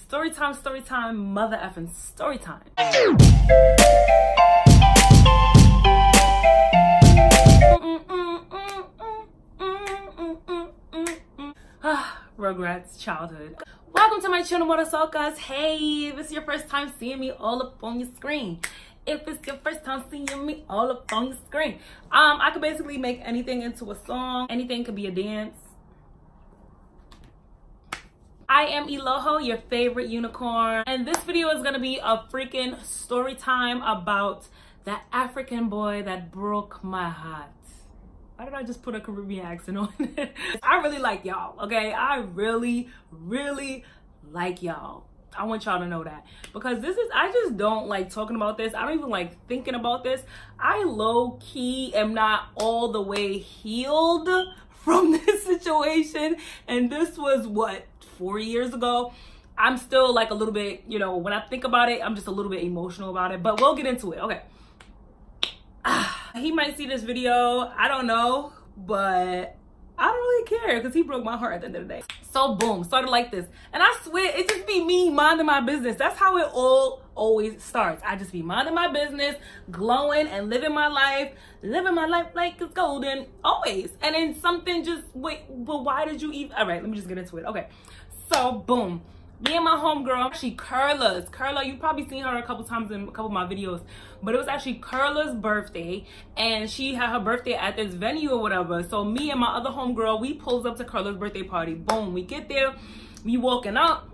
Story time, mother effing story time. Rugrats childhood. Welcome to my channel, Mother Sokas. Hey, if it's your first time seeing me all up on your screen. If it's your first time seeing me all up on your screen. I could basically make anything into a song. Anything could be a dance. I am Eloho, your favorite unicorn, and this video is gonna be a freaking story time about that African boy that broke my heart. Why did I just put a Caribbean accent on it? I really like y'all, okay? I really like y'all. I want y'all to know that, because I just don't like talking about this. I don't even like thinking about this. I low-key am not all the way healed from this situation, and this was what, 4 years ago. I'm still like a little bit, you know, when I think about it, I'm just a little bit emotional about it, but we'll get into it. Okay. He might see this video, I don't know, but I don't really care because he broke my heart at the end of the day. So boom, started like this. And I swear, it just be me minding my business. That's how it all always starts. I just be minding my business, glowing and living my life like it's golden, always. And then something just, wait, but why did you even, all right, let me just get into it. Okay, so boom. Me and my homegirl, she Curla's. Curla, you probably seen her a couple times in a couple of my videos, but it was actually Curla's birthday, and she had her birthday at this venue or whatever. So me and my other homegirl, we pulls up to Curla's birthday party. Boom, we get there, we walking up,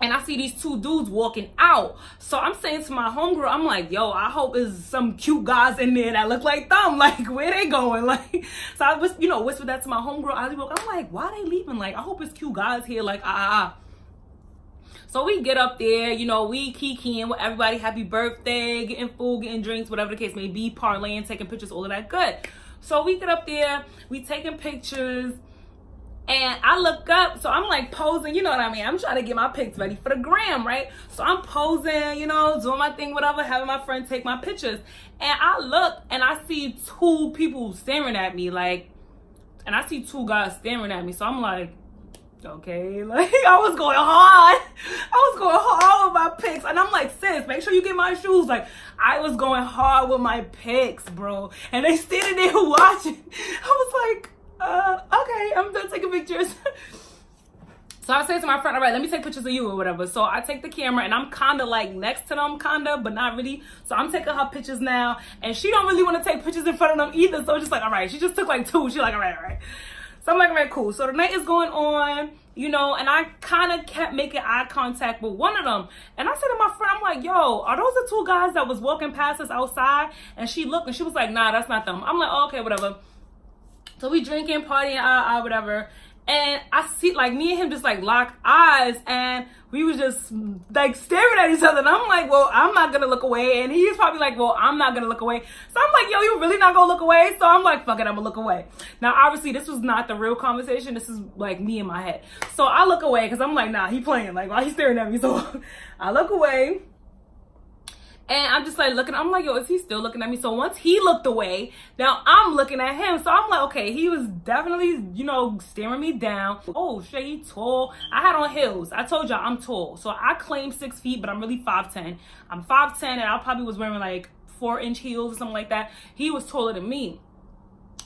and I see these two dudes walking out. So I'm saying to my homegirl, I'm like, yo, I hope there's some cute guys in there that look like them. Like, where they going? Like, so I was, you know, whispered that to my homegirl. I'm like, why they leaving? Like, I hope it's cute guys here. Like, So we get up there, you know, we kikiing with everybody, happy birthday, getting food, getting drinks, whatever the case may be, parlaying, taking pictures, all of that good. So we get up there, we taking pictures, and I look up, so I'm like posing, you know what I mean? I'm trying to get my pics ready for the gram, right? So I'm posing, you know, doing my thing, whatever, having my friend take my pictures. And I look, and I see two people staring at me, like, and I see two guys staring at me. So I'm like, okay, like I was going hard with my pics, and I'm like, sis, make sure you get my shoes. Like, I was going hard with my pics, bro, and they standing there watching. I was like, okay, I'm done taking pictures. So I say to my friend, all right, let me take pictures of you or whatever. So I take the camera, and I'm kind of like next to them, but not really. So I'm taking her pictures now, and she don't really want to take pictures in front of them either. So it's just like, all right, she just took like two. She's like, all right. So I'm like, all right, cool. So the night is going on, you know, and I kind of kept making eye contact with one of them. And I said to my friend, I'm like, yo, are those the two guys that was walking past us outside? And she looked, and she was like, nah, that's not them. I'm like, oh, okay, whatever. So we drinking, partying, whatever. And I see, like, me and him just, like, lock eyes, and we was just, like, staring at each other. And I'm like, well, I'm not gonna look away. And he's probably like, well, I'm not gonna look away. So I'm like, yo, you really not gonna look away? So I'm like, fuck it, I'm gonna look away. Now, obviously, this was not the real conversation. This is, like, me in my head. So I look away, because I'm like, nah, he playing. Like, why he staring at me? So I look away. And I'm just like looking, I'm like, yo, is he still looking at me? So once he looked away, now I'm looking at him. So I'm like, okay, he was definitely, you know, staring me down. Oh shit, he tall. I had on heels. I told y'all I'm tall. So I claim 6 feet, but I'm really 5'10". I'm 5'10", and I probably was wearing like 4-inch heels or something like that. He was taller than me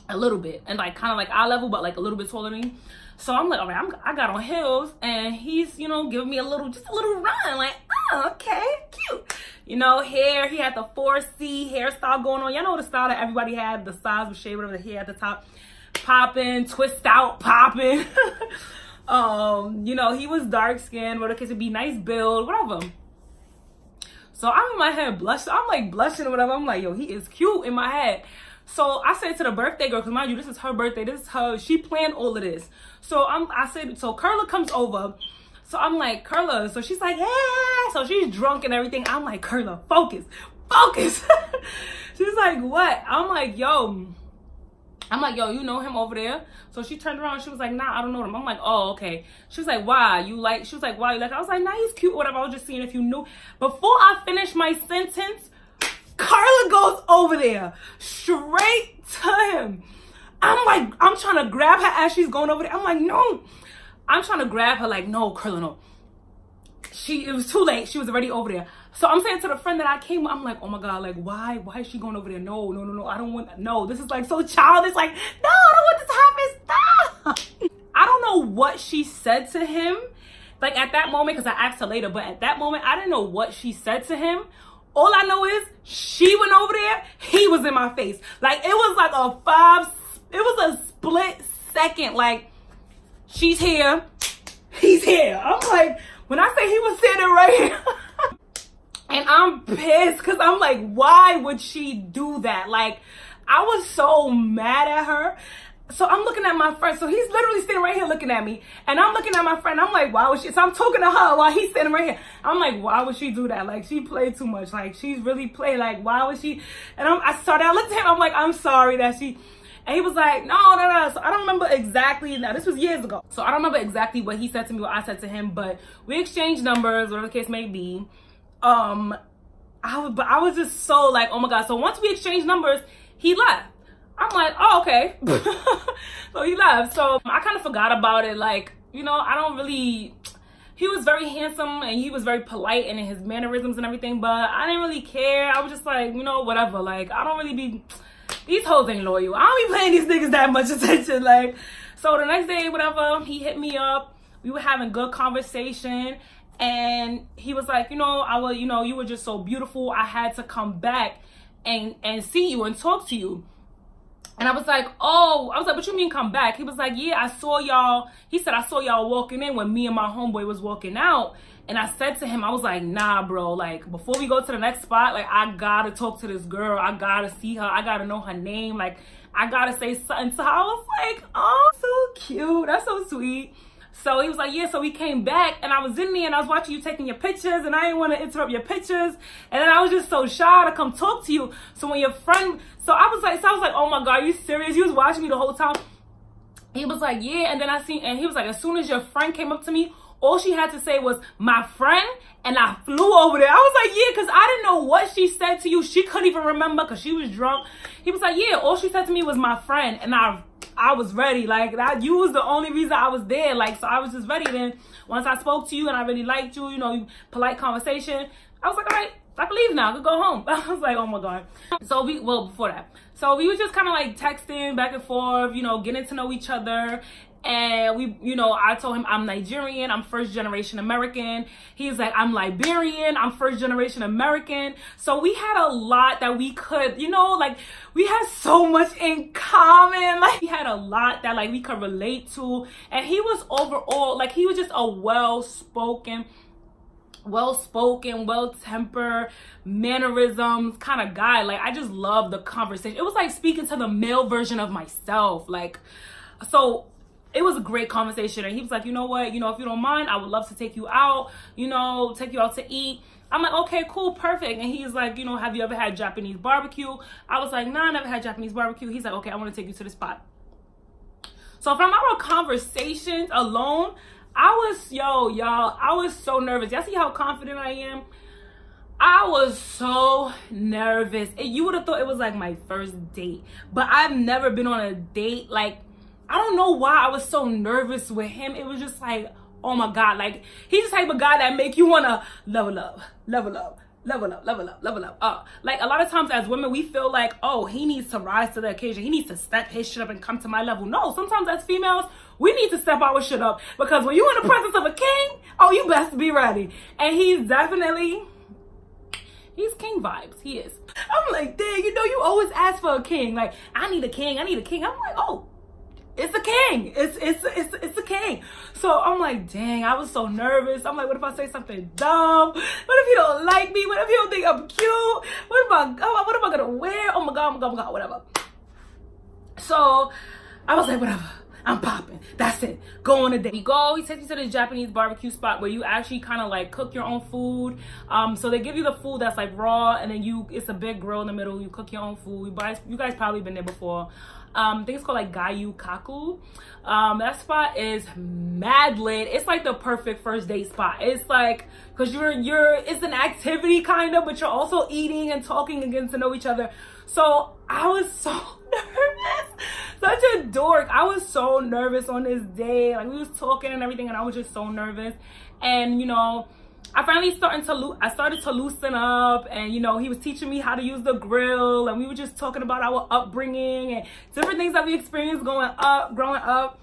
a little bit, and like kind of like eye level, but like a little bit taller than me. So I'm like, all right, I got on heels, and he's, you know, giving me just a little run, like, oh, okay, cute. You know, hair, he had the 4C hairstyle going on. Y'all know the style that everybody had, the size was shaved, whatever, the hair at the top, popping, twist out, popping. You know, he was dark skinned, whatever the case would be, nice build, whatever. So I'm in my head blushing, I'm like blushing or whatever. I'm like, yo, he is cute in my head. So I said to the birthday girl, because mind you, this is her birthday, this is her, she planned all of this. So I said, so Curla comes over. So I'm like, Curla, so she's like, yeah. So she's drunk and everything. I'm like, Curla, focus. She's like, what? I'm like, yo, you know him over there? So she turned around and she was like, nah, I don't know him. I'm like, oh, okay. She was like, why? She was like, why you like? I was like, nah, he's cute or whatever. I was just seeing if you knew. Before I finished my sentence, Carla goes over there straight to him. I'm like, I'm trying to grab her as she's going over there. I'm like, no. I'm trying to grab her like, no, Carla, no. it was too late. She was already over there. So I'm saying to the friend that I came with, I'm like, oh my God, like, why is she going over there? No, I don't want, no, this is like so childish. Like, no, I don't want this to happen. Stop. I don't know what she said to him. Like at that moment, because I asked her later, but at that moment, I didn't know what she said to him. All I know is she went over there, he was in my face. Like it was like it was a split second. Like she's here, he's here. I'm like, when I say he was sitting right here, and I'm pissed because I'm like, why would she do that? Like I was so mad at her. So I'm looking at my friend. So he's literally sitting right here looking at me. And I'm looking at my friend. I'm like, why would she? So I'm talking to her while he's sitting right here. I'm like, why would she do that? Like, she played too much. Like, she's really played. Like, why would she? And I looked at him. I'm like, I'm sorry that she. And he was like, no. So I don't remember exactly. Now, this was years ago. So I don't remember exactly what he said to me, what I said to him. But we exchanged numbers, whatever the case may be. But I was just so like, oh my God. So once we exchanged numbers, he left. I'm like, oh, okay. So he left. So I kind of forgot about it. Like, you know, I don't really, he was very handsome and he was very polite and in his mannerisms and everything, but I didn't really care. I was just like, you know, whatever. Like, I don't really be, these hoes ain't loyal. I don't be paying these niggas that much attention. Like, so the next day, whatever, he hit me up. We were having good conversation. And he was like, you know, you were just so beautiful. I had to come back and see you and talk to you. And I was like, what you mean come back? He was like, yeah, I saw y'all. He said, I saw y'all walking in when me and my homeboy was walking out. And I said to him, I was like, nah, bro, like before we go to the next spot, like I gotta talk to this girl. I gotta see her. I gotta know her name. Like I gotta say something to her. I was like, oh, so cute. That's so sweet. So he was like, yeah, so we came back and I was in there and I was watching you taking your pictures and I didn't want to interrupt your pictures. And then I was just so shy to come talk to you. So when your friend, I was like, oh my God, are you serious? You was watching me the whole time. He was like, yeah. And then he was like, as soon as your friend came up to me, all she had to say was my friend. And I flew over there. I was like, yeah, because I didn't know what she said to you. She couldn't even remember because she was drunk. He was like, yeah, all she said to me was my friend. And I was ready. Like that, you was the only reason I was there. Like, so I was just ready. Then once I spoke to you and I really liked you, you know, polite conversation, I was like, all right, I can leave now. I could go home. I was like, oh my God. So before that. So we was just kind of like texting back and forth, you know, getting to know each other. And I told him I'm Nigerian, I'm first generation American. He's like, I'm Liberian, I'm first generation American. So we had a lot that we could, like we had so much in common. Like we had a lot that like we could relate to. And he was overall, like he was just a well-spoken, well-tempered, mannerisms kind of guy. Like I just loved the conversation. It was like speaking to the male version of myself. Like, so it was a great conversation. And he was like, you know what, if you don't mind, I would love to take you out, take you out to eat. I'm like, okay, cool, perfect. And he's like, have you ever had Japanese barbecue? I was like, nah, I never had Japanese barbecue. He's like, okay, I want to take you to the spot. So from our conversations alone, I was so nervous. Y'all see how confident I am? I was so nervous. You would have thought it was like my first date, but I've never been on a date. Like, I don't know why I was so nervous with him. It was just like, oh my God, like he's the type of guy that make you want to level up. Like a lot of times as women, we feel like, oh, he needs to rise to the occasion. He needs to step his shit up and come to my level. No, sometimes as females, we need to step our shit up because when you're in the presence of a king, oh, you best be ready. And he's king vibes. He is. I'm like, dang, you always ask for a king. Like, I need a king. I'm like, oh, it's a king. It's a king. So I'm like, dang, I was so nervous. I'm like, what if I say something dumb? What if he don't like me? What if he don't think I'm cute? What am I gonna wear? Oh my God, whatever. So I was like, whatever. I'm popping. That's it. Go on a date. He takes me to the Japanese barbecue spot where you actually kind of like cook your own food. So they give you the food that's like raw, and then it's a big grill in the middle. You cook your own food. You guys probably been there before. I think it's called like Gayu Kaku. That spot is mad lit. It's like the perfect first date spot. It's like, cause it's an activity kind of, but you're also eating and talking and getting to know each other. So I was so nervous, such a dork. I was so nervous on this day. Like we was talking and everything, and I was just so nervous. And I started to loosen up, and you know, he was teaching me how to use the grill, and we were just talking about our upbringing and different things that we experienced growing up.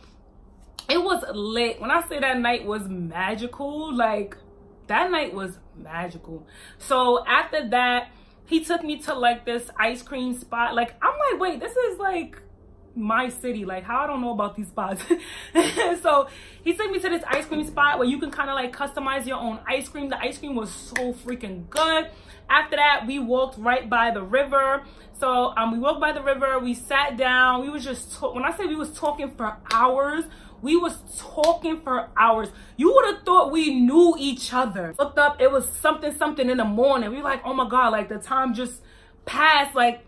It was lit. When I say that night was magical, like that night was magical. So after that, he took me to like this ice cream spot. Like, I'm like, wait, this is like my city. Like, how I don't know about these spots. So he took me to this ice cream spot where you can kind of like customize your own ice cream. The ice cream was so freaking good. After that, we walked right by the river. So we walked by the river, we sat down, we was just when I say we was talking for hours, we was talking for hours. You would have thought we knew each other. Looked up, it was something in the morning. We were like, oh my God, like the time just passed. Like,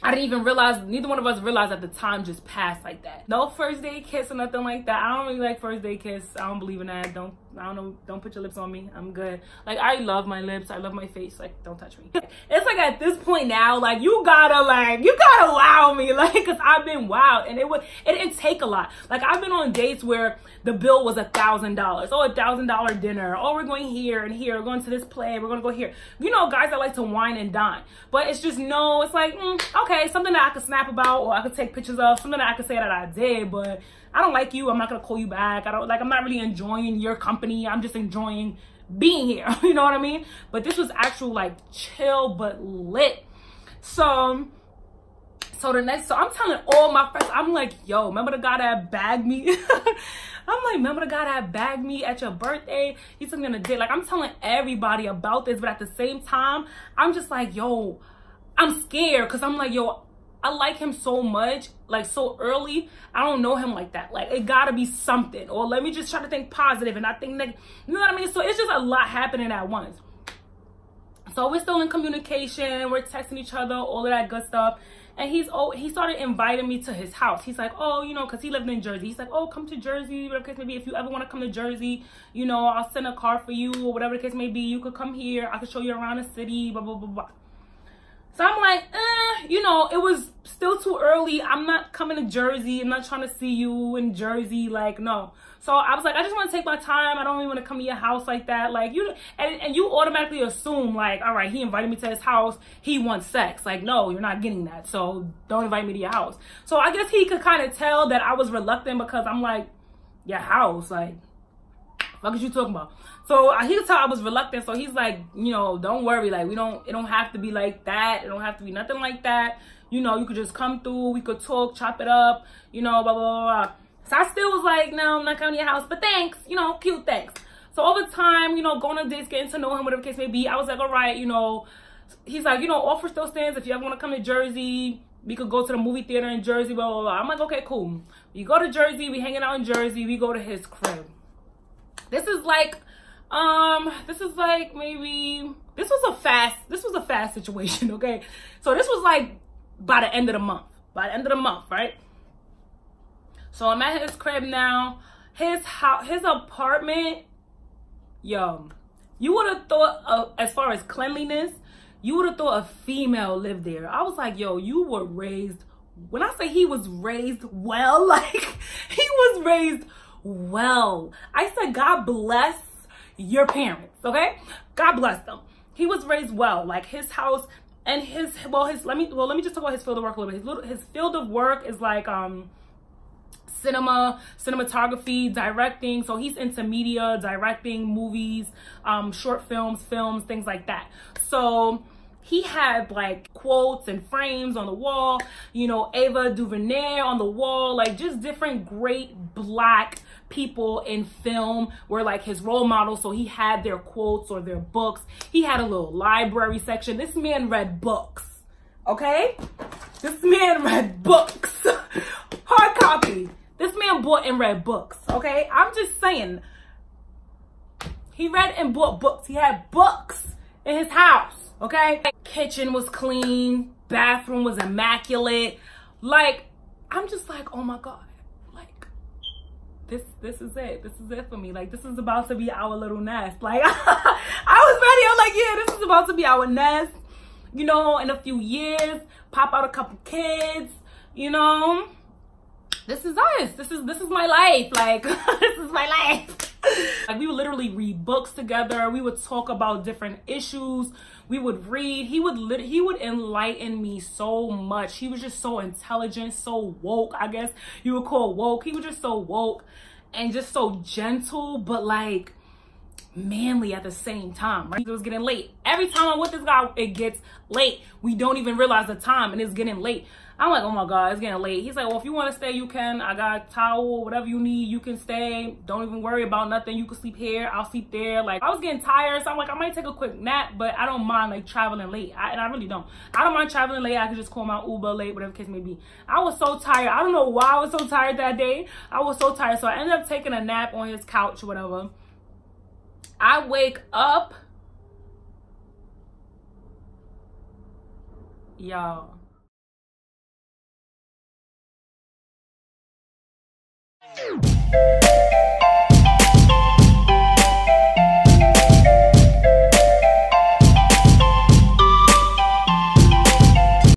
I didn't even realize, neither one of us realized that the time just passed like that. No first date kiss or nothing like that. I don't really like first date kiss. I don't believe in that. I don't know. Don't put your lips on me. I'm good. Like, I love my lips. I love my face. Like, don't touch me. It's like at this point now, like, you gotta wow me. Like, cause I've been wild, and it didn't take a lot. Like, I've been on dates where the bill was $1,000. Oh, $1,000 dinner. Oh, we're going here and here. We're going to this play. We're gonna go here. You know, guys that like to wine and dine. But it's just, no, it's like, okay, something that I could snap about, or I could take pictures of, something that I could say that I did, but I don't like you. I'm not gonna call you back. I'm not really enjoying your company. I'm just enjoying being here. You know what I mean? But this was actual like chill but lit. So I'm telling all my friends, I'm like, yo, remember the guy that bagged me? I'm like, remember the guy that bagged me at your birthday? He took me on a date. Like, I'm telling everybody about this, but at the same time, I'm just like, yo, I'm scared, because I'm like, yo, I like him so much, like so early. I don't know him like that. Like, it gotta be something. Or let me just try to think positive and not think negative. You know what I mean? So it's just a lot happening at once. So we're still in communication. We're texting each other, all of that good stuff. And he started inviting me to his house. He's like, oh, you know, because he lived in Jersey. He's like, oh, come to Jersey, whatever the case may be. If you ever want to come to Jersey, you know, I'll send a car for you, or whatever the case may be. You could come here. I could show you around the city, blah, blah, blah, blah. So I'm like, you know, it was still too early. I'm not coming to Jersey. I'm not trying to see you in Jersey. Like, no. So I was like, I just want to take my time. I don't really want to come to your house like that. Like, you, and you automatically assume, like, all right, he invited me to his house. He wants sex. Like, no, you're not getting that. So don't invite me to your house. So I guess he could kind of tell that I was reluctant, because I'm like, your house? Like, what is you talking about? So he could tell I was reluctant. So he's like, you know, don't worry. Like, it don't have to be like that. It don't have to be nothing like that. You know, you could just come through. We could talk, chop it up, you know, blah, blah, blah, blah. So I still was like, no, I'm not coming to your house, but thanks, you know, cute, thanks. So over time, you know, going on dates, getting to know him, whatever the case may be, I was like, all right, you know, he's like, you know, offer still stands. If you ever want to come to Jersey, we could go to the movie theater in Jersey, blah, blah, blah. I'm like, okay, cool. We go to Jersey, we hanging out in Jersey, we go to his crib. This is like maybe, this was a fast situation, okay? So this was like by the end of the month, right? So I'm at his crib now. His house, his apartment, yo, you would have thought, as far as cleanliness, you would have thought a female lived there. I was like, yo, you were raised, when I say he was raised well, like, he was raised well. I said, God bless your parents, okay? God bless them. He was raised well. Like, his house and let me just talk about his field of work a little bit. His field of work is like cinematography, directing. So he's into media, directing movies, short films, things like that. So he had like quotes and frames on the wall, you know, Ava DuVernay on the wall, like just different great Black people in film were like his role models. So he had their quotes or their books. He had a little library section. This man read books, okay? This man read books. Hard copy. This man bought and read books, okay? I'm just saying. He read and bought books. He had books in his house, okay? Kitchen was clean. Bathroom was immaculate. Like, I'm just like, oh my God. Like, this is it. This is it for me. Like, this is about to be our little nest. Like, I was ready. I'm like, yeah, this is about to be our nest. You know, in a few years, pop out a couple kids, you know. This is us. This is my life. Like, this is my life. Like, we would literally read books together. We would talk about different issues. We would read. He would enlighten me so much. He was just so intelligent, so woke, I guess you would call woke. He was just so woke and just so gentle, but like manly at the same time, right? It was getting late. Every time I'm with this guy, it gets late. We don't even realize the time and it's getting late. I'm like, oh my God, it's getting late. He's like, well, if you want to stay, you can. I got a towel, whatever you need, you can stay. Don't even worry about nothing. You can sleep here, I'll sleep there. Like, I was getting tired, so I'm like, I might take a quick nap, but I don't mind like traveling late. And I really don't. I don't mind traveling late. I could just call my Uber late, whatever the case may be. I was so tired. I don't know why I was so tired that day. I was so tired. So I ended up taking a nap on his couch or whatever. I wake up, y'all.